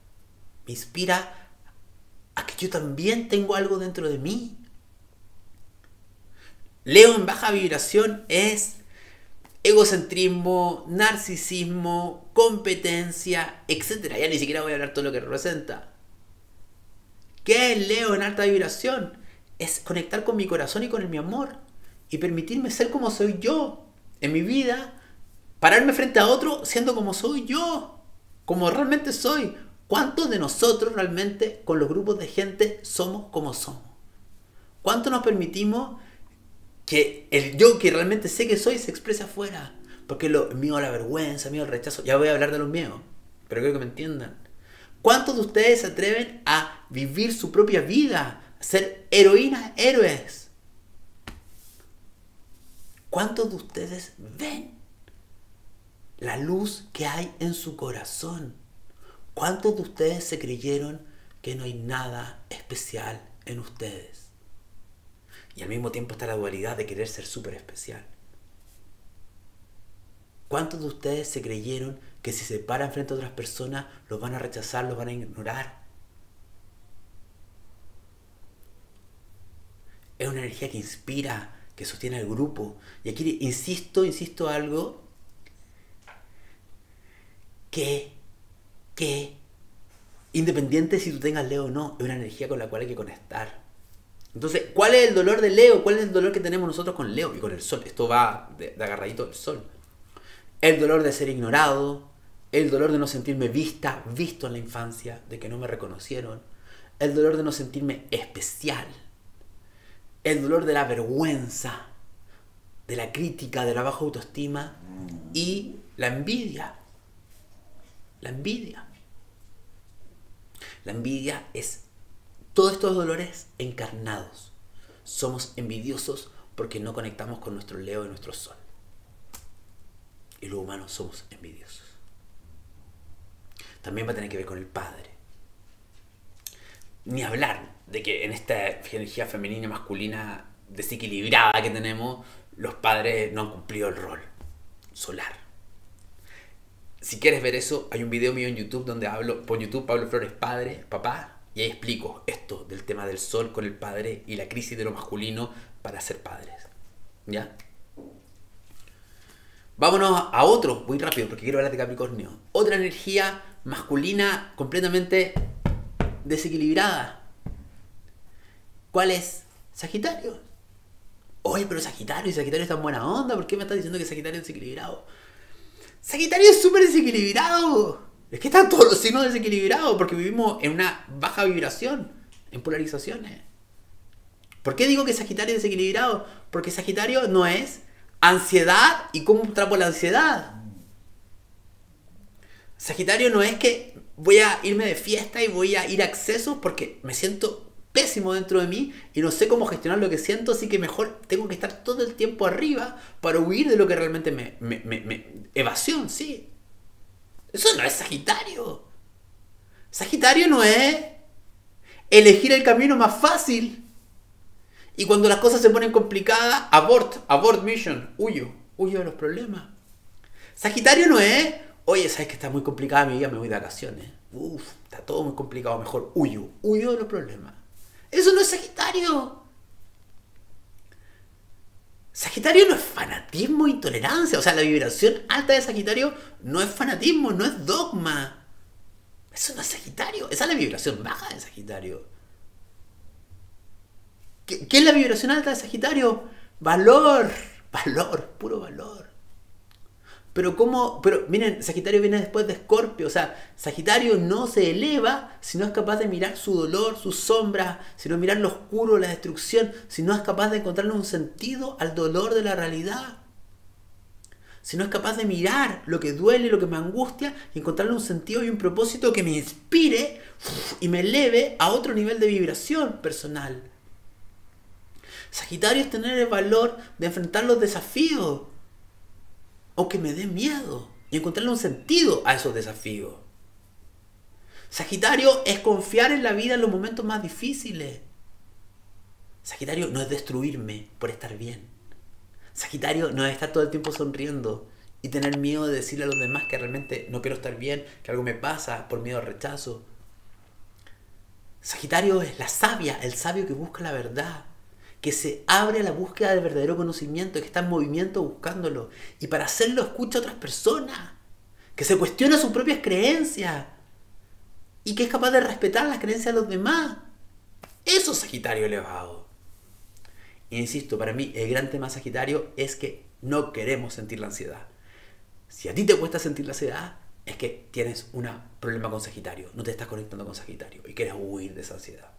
Me inspira a que yo también tengo algo dentro de mí. Leo en baja vibración es egocentrismo, narcisismo, competencia, etc. Ya ni siquiera voy a hablar todo lo que representa. ¿Qué es Leo en alta vibración? Es conectar con mi corazón y con mi amor y permitirme ser como soy yo en mi vida, pararme frente a otro siendo como soy yo, como realmente soy. ¿Cuántos de nosotros realmente con los grupos de gente somos como somos? ¿Cuánto nos permitimos que el yo que realmente sé que soy se exprese afuera? Porque el miedo a la vergüenza, miedo al rechazo, ya voy a hablar de los miedos, pero creo que me entiendan. ¿Cuántos de ustedes se atreven a vivir su propia vida? A ser heroínas, héroes. ¿Cuántos de ustedes ven la luz que hay en su corazón? ¿Cuántos de ustedes se creyeron que no hay nada especial en ustedes? Y al mismo tiempo está la dualidad de querer ser súper especial. ¿Cuántos de ustedes se creyeron que si se paran frente a otras personas los van a rechazar, los van a ignorar? Es una energía que inspira, que sostiene al grupo. Y aquí insisto algo que independiente si tú tengas Leo o no, es una energía con la cual hay que conectar. Entonces, ¿cuál es el dolor de Leo? ¿Cuál es el dolor que tenemos nosotros con Leo y con el Sol? Esto va de agarradito del Sol. El dolor de ser ignorado, el dolor de no sentirme visto en la infancia, de que no me reconocieron, el dolor de no sentirme especial, el dolor de la vergüenza, de la crítica, de la baja autoestima y la envidia. La envidia. La envidia es todos estos dolores encarnados. Somos envidiosos porque no conectamos con nuestro Leo y nuestro Sol. Y los humanos somos envidiosos. También va a tener que ver con el padre. Ni hablar de que en esta energía femenina y masculina desequilibrada que tenemos, los padres no han cumplido el rol solar. Si quieres ver eso, hay un video mío en YouTube donde hablo, por YouTube, Pablo Flores padre, papá, y ahí explico esto del tema del sol con el padre y la crisis de lo masculino para ser padres. ¿Ya? Vámonos a otro, muy rápido porque quiero hablar de Capricornio. Otra energía masculina completamente desequilibrada. ¿Cuál es? Sagitario. Oye, pero Sagitario es tan buena onda, ¿por qué me estás diciendo que Sagitario es desequilibrado? Sagitario es súper desequilibrado. Es que están todos los signos desequilibrados porque vivimos en una baja vibración, en polarizaciones. ¿Por qué digo que Sagitario es desequilibrado? Porque Sagitario no es ansiedad y cómo trapo la ansiedad. Sagitario no es que voy a irme de fiesta y voy a ir a excesos porque me siento pésimo dentro de mí y no sé cómo gestionar lo que siento, así que mejor tengo que estar todo el tiempo arriba para huir de lo que realmente evasión, sí. Eso no es Sagitario. Sagitario no es elegir el camino más fácil. Y cuando las cosas se ponen complicadas, abort mission, huyo de los problemas. Sagitario no es, oye, sabes que está muy complicada mi vida, me voy de vacaciones. Uf, está todo muy complicado, mejor huyo de los problemas. Eso no es Sagitario. Sagitario no es fanatismo e intolerancia. O sea, la vibración alta de Sagitario no es fanatismo, no es dogma. Eso no es Sagitario. Esa es la vibración baja de Sagitario. ¿Qué es la vibración alta de Sagitario? Valor, puro valor. Pero miren, Sagitario viene después de Escorpio. O sea, Sagitario no se eleva si no es capaz de mirar su dolor, sus sombras, si no mirar lo oscuro, la destrucción, si no es capaz de encontrarle un sentido al dolor de la realidad. Si no es capaz de mirar lo que duele, lo que me angustia y encontrarle un sentido y un propósito que me inspire y me eleve a otro nivel de vibración personal. Sagitario es tener el valor de enfrentar los desafíos, aunque me dé miedo, y encontrarle un sentido a esos desafíos. Sagitario es confiar en la vida en los momentos más difíciles. Sagitario no es destruirme por estar bien. Sagitario no es estar todo el tiempo sonriendo y tener miedo de decirle a los demás que realmente no quiero estar bien, que algo me pasa por miedo al rechazo. Sagitario es la sabia, el sabio que busca la verdad, que se abre a la búsqueda del verdadero conocimiento, que está en movimiento buscándolo. Y para hacerlo escucha a otras personas, que se cuestiona sus propias creencias y que es capaz de respetar las creencias de los demás. Eso es Sagitario elevado. E insisto, para mí el gran tema Sagitario es que no queremos sentir la ansiedad. Si a ti te cuesta sentir la ansiedad, es que tienes un problema con Sagitario. No te estás conectando con Sagitario y quieres huir de esa ansiedad.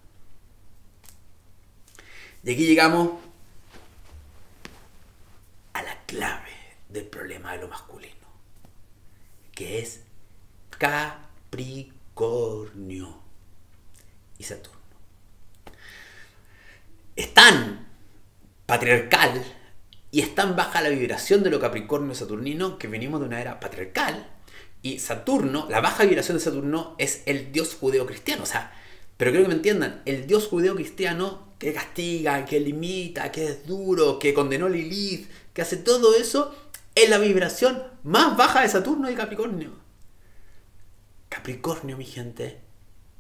Y aquí llegamos a la clave del problema de lo masculino, que es Capricornio y Saturno. Es tan patriarcal y es tan baja la vibración de lo Capricornio y Saturnino que venimos de una era patriarcal. Y Saturno, la baja vibración de Saturno es el dios judeo-cristiano. O sea, pero creo que me entiendan, el dios judeo-cristiano que castiga, que limita, que es duro, que condenó a Lilith, que hace todo eso, es la vibración más baja de Saturno y Capricornio. Capricornio, mi gente,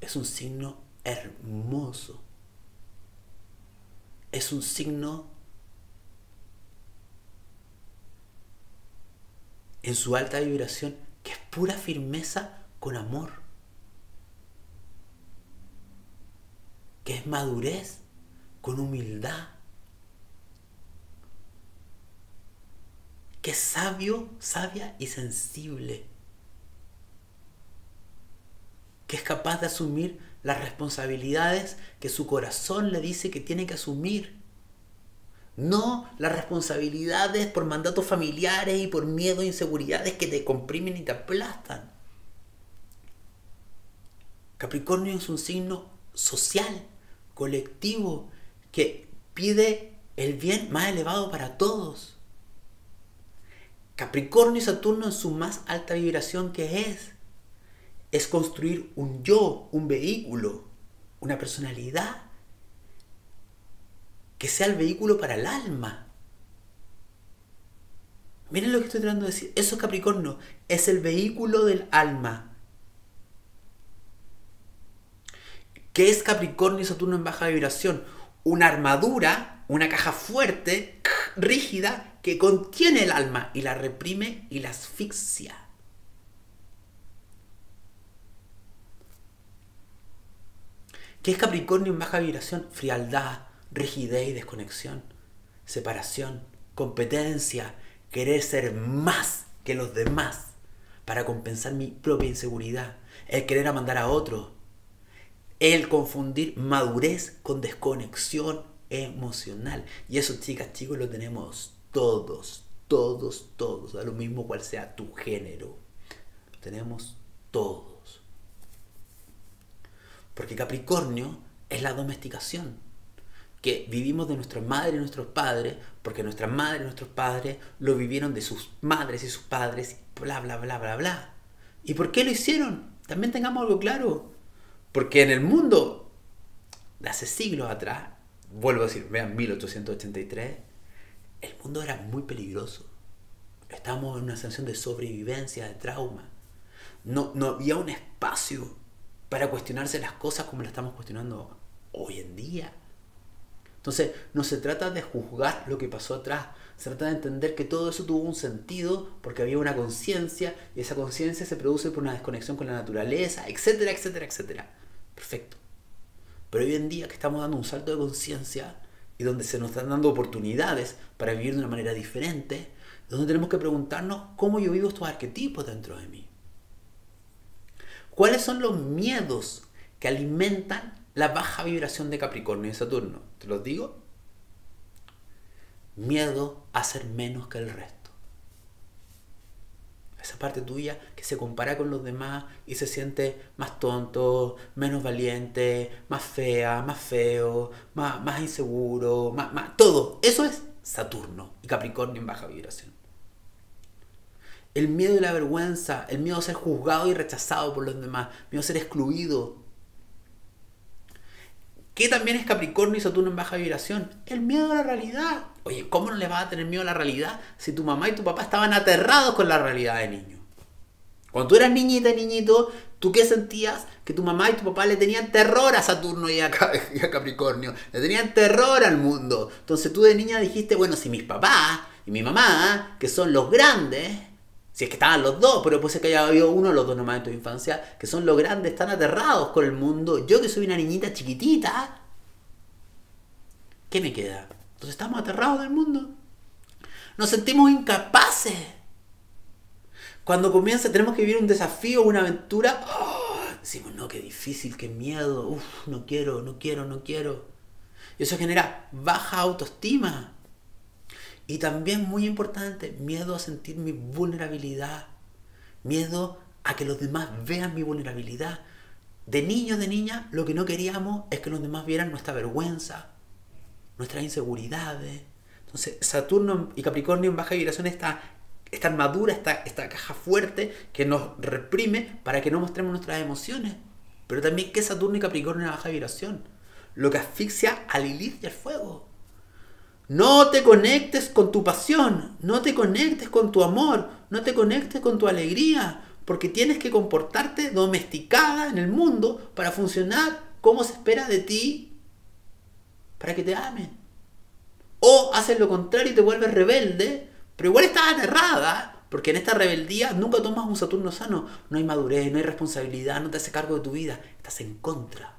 es un signo hermoso. Es un signo en su alta vibración que es pura firmeza con amor, que es madurez con humildad, que es sabio, sabia y sensible, que es capaz de asumir las responsabilidades que su corazón le dice que tiene que asumir. No las responsabilidades por mandatos familiares y por miedo e inseguridades que te comprimen y te aplastan. Capricornio es un signo social, colectivo, que pide el bien más elevado para todos. Capricornio y Saturno en su más alta vibración, ¿qué es construir un yo, un vehículo, una personalidad que sea el vehículo para el alma. Miren lo que estoy tratando de decir. Eso es Capricornio. Es el vehículo del alma. ¿Qué es Capricornio y Saturno en baja vibración? Una armadura, una caja fuerte, rígida, que contiene el alma y la reprime y la asfixia. ¿Qué es Capricornio en baja vibración? Frialdad, rigidez y desconexión, separación, competencia, querer ser más que los demás para compensar mi propia inseguridad, el querer amandar a otro, el confundir madurez con desconexión emocional. Y eso, chicas, chicos, lo tenemos todos, da lo mismo cual sea tu género, lo tenemos todos. Porque Capricornio es la domesticación. Que vivimos de nuestras madres y nuestros padres, porque nuestras madres y nuestros padres lo vivieron de sus madres y sus padres, bla, bla, bla, bla, bla. ¿Y por qué lo hicieron? También tengamos algo claro. Porque en el mundo de hace siglos atrás, vuelvo a decir, vean 1883, el mundo era muy peligroso. Estábamos en una situación de sobrevivencia, de trauma. No había un espacio para cuestionarse las cosas como las estamos cuestionando hoy en día. Entonces, no se trata de juzgar lo que pasó atrás, se trata de entender que todo eso tuvo un sentido porque había una conciencia y esa conciencia se produce por una desconexión con la naturaleza, etcétera, etcétera, etcétera. Perfecto. Pero hoy en día que estamos dando un salto de conciencia y donde se nos están dando oportunidades para vivir de una manera diferente, donde tenemos que preguntarnos cómo yo vivo estos arquetipos dentro de mí. ¿Cuáles son los miedos que alimentan la baja vibración de Capricornio y Saturno? ¿Te los digo? Miedo a ser menos que el resto. Esa parte tuya que se compara con los demás y se siente más tonto, menos valiente, más fea, más feo, más inseguro, más todo. Eso es Saturno y Capricornio en baja vibración. El miedo y la vergüenza, el miedo a ser juzgado y rechazado por los demás, miedo a ser excluido. ¿Qué también es Capricornio y Saturno en baja vibración? El miedo a la realidad. Oye, ¿cómo no le vas a tener miedo a la realidad si tu mamá y tu papá estaban aterrados con la realidad de niño? Cuando tú eras niñita y niñito, ¿tú qué sentías? Que tu mamá y tu papá le tenían terror a Saturno y a Capricornio. Le tenían terror al mundo. Entonces tú de niña dijiste, bueno, si mis papás y mi mamá, que son los grandes, si es que estaban los dos, pero puede ser que haya habido uno de los dos nomás en tu infancia, que son los grandes, están aterrados con el mundo. Yo que soy una niñita chiquitita, ¿qué me queda? Entonces estamos aterrados del mundo. Nos sentimos incapaces. Cuando comienza, tenemos que vivir un desafío, una aventura. Decimos, no, qué difícil, qué miedo. No quiero. Y eso genera baja autoestima. Y también, muy importante, miedo a sentir mi vulnerabilidad. Miedo a que los demás vean mi vulnerabilidad. De niños, de niñas, lo que no queríamos es que los demás vieran nuestra vergüenza, nuestras inseguridades. Entonces, Saturno y Capricornio en baja vibración, esta armadura, esta caja fuerte que nos reprime para que no mostremos nuestras emociones. Pero también que Saturno y Capricornio en baja vibración, lo que asfixia a Lilith y al fuego. No te conectes con tu pasión, no te conectes con tu amor, no te conectes con tu alegría, porque tienes que comportarte domesticada en el mundo para funcionar como se espera de ti, para que te amen. O haces lo contrario y te vuelves rebelde, pero igual estás aterrada, porque en esta rebeldía nunca tomas un Saturno sano. No hay madurez, no hay responsabilidad, no te haces cargo de tu vida, estás en contra.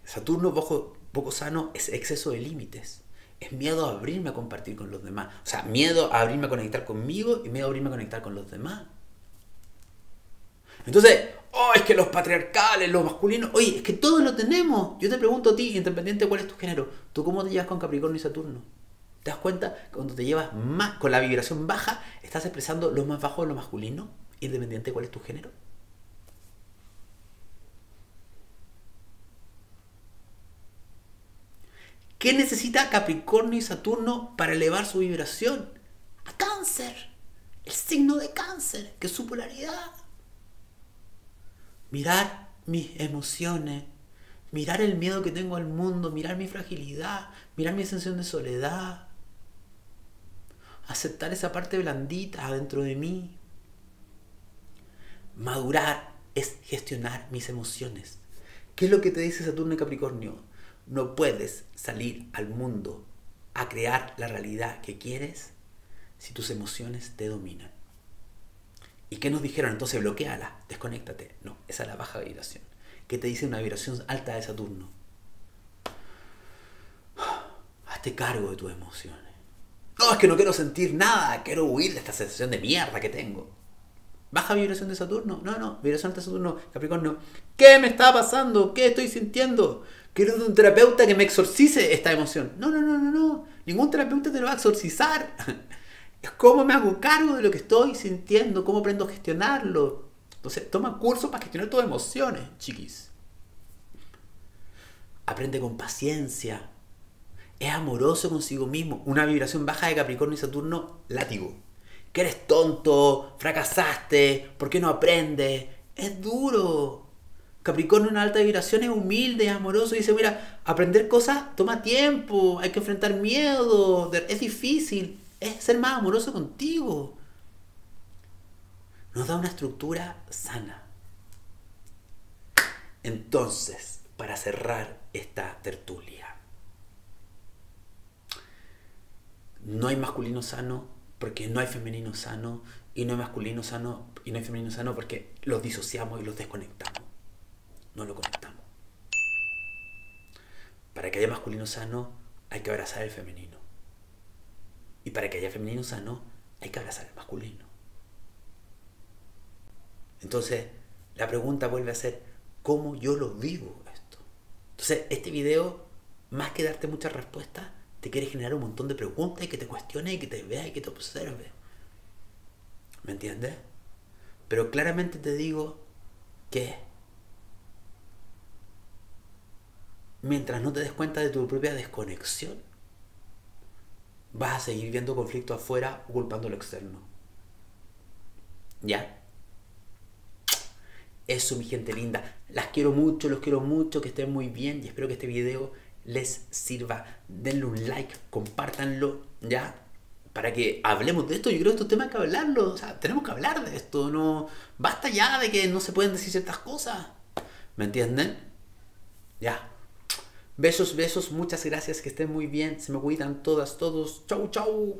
Saturno poco sano es exceso de límites. Es miedo a abrirme a compartir con los demás. O sea, miedo a abrirme a conectar conmigo y miedo a abrirme a conectar con los demás. Entonces, es que los patriarcales, los masculinos, oye, es que todos lo tenemos. Yo te pregunto a ti, independiente de cuál es tu género, ¿tú cómo te llevas con Capricornio y Saturno? ¿Te das cuenta? Cuando te llevas más con la vibración baja, estás expresando lo más bajo de lo masculino, independiente de cuál es tu género. ¿Qué necesita Capricornio y Saturno para elevar su vibración? A Cáncer. El signo de Cáncer, que es su polaridad. Mirar mis emociones, mirar el miedo que tengo al mundo, mirar mi fragilidad, mirar mi sensación de soledad. Aceptar esa parte blandita adentro de mí. Madurar es gestionar mis emociones. ¿Qué es lo que te dice Saturno y Capricornio? No puedes salir al mundo a crear la realidad que quieres si tus emociones te dominan. ¿Y qué nos dijeron? Entonces bloquéala, desconéctate. No, esa es la baja vibración. ¿Qué te dice una vibración alta de Saturno? Hazte cargo de tus emociones. No, es que no quiero sentir nada, quiero huir de esta sensación de mierda que tengo. ¿Baja vibración de Saturno? No, vibración alta de Saturno, Capricornio. ¿Qué me está pasando? ¿Qué estoy sintiendo? Quiero de un terapeuta que me exorcice esta emoción. No. Ningún terapeuta te lo va a exorcizar. Es cómo me hago cargo de lo que estoy sintiendo, cómo aprendo a gestionarlo. Entonces, toma cursos para gestionar tus emociones, chiquis. aprende con paciencia, es amoroso consigo mismo. Una vibración baja de Capricornio y Saturno, látigo. Que eres tonto, fracasaste, ¿por qué no aprendes? Es duro. Capricornio en una alta vibración es humilde, es amoroso y dice, mira, aprender cosas toma tiempo, hay que enfrentar miedo, es difícil, es ser más amoroso contigo. Nos da una estructura sana. Entonces, para cerrar esta tertulia, no hay masculino sano porque no hay femenino sano, y no hay masculino sano y no hay femenino sano porque los disociamos y los desconectamos. No lo conectamos. Para que haya masculino sano hay que abrazar el femenino. Y para que haya femenino sano hay que abrazar el masculino. Entonces, la pregunta vuelve a ser, ¿cómo yo lo vivo esto? Entonces, este video, más que darte muchas respuestas, te quiere generar un montón de preguntas y que te cuestiones y que te veas y que te observes. ¿Me entiendes? Pero claramente te digo que mientras no te des cuenta de tu propia desconexión, vas a seguir viendo conflicto afuera o culpando lo externo. ¿Ya? Eso, mi gente linda. Las quiero mucho, los quiero mucho, que estén muy bien y espero que este video les sirva. Denle un like, compártanlo, ¿ya? Para que hablemos de esto. Yo creo que estos temas hay que hablarlo. O sea, tenemos que hablar de esto. No, basta ya de que no se pueden decir ciertas cosas. ¿Me entienden? Ya. Besos, besos. Muchas gracias. Que estén muy bien. Se me cuidan todas, todos. Chau, chau.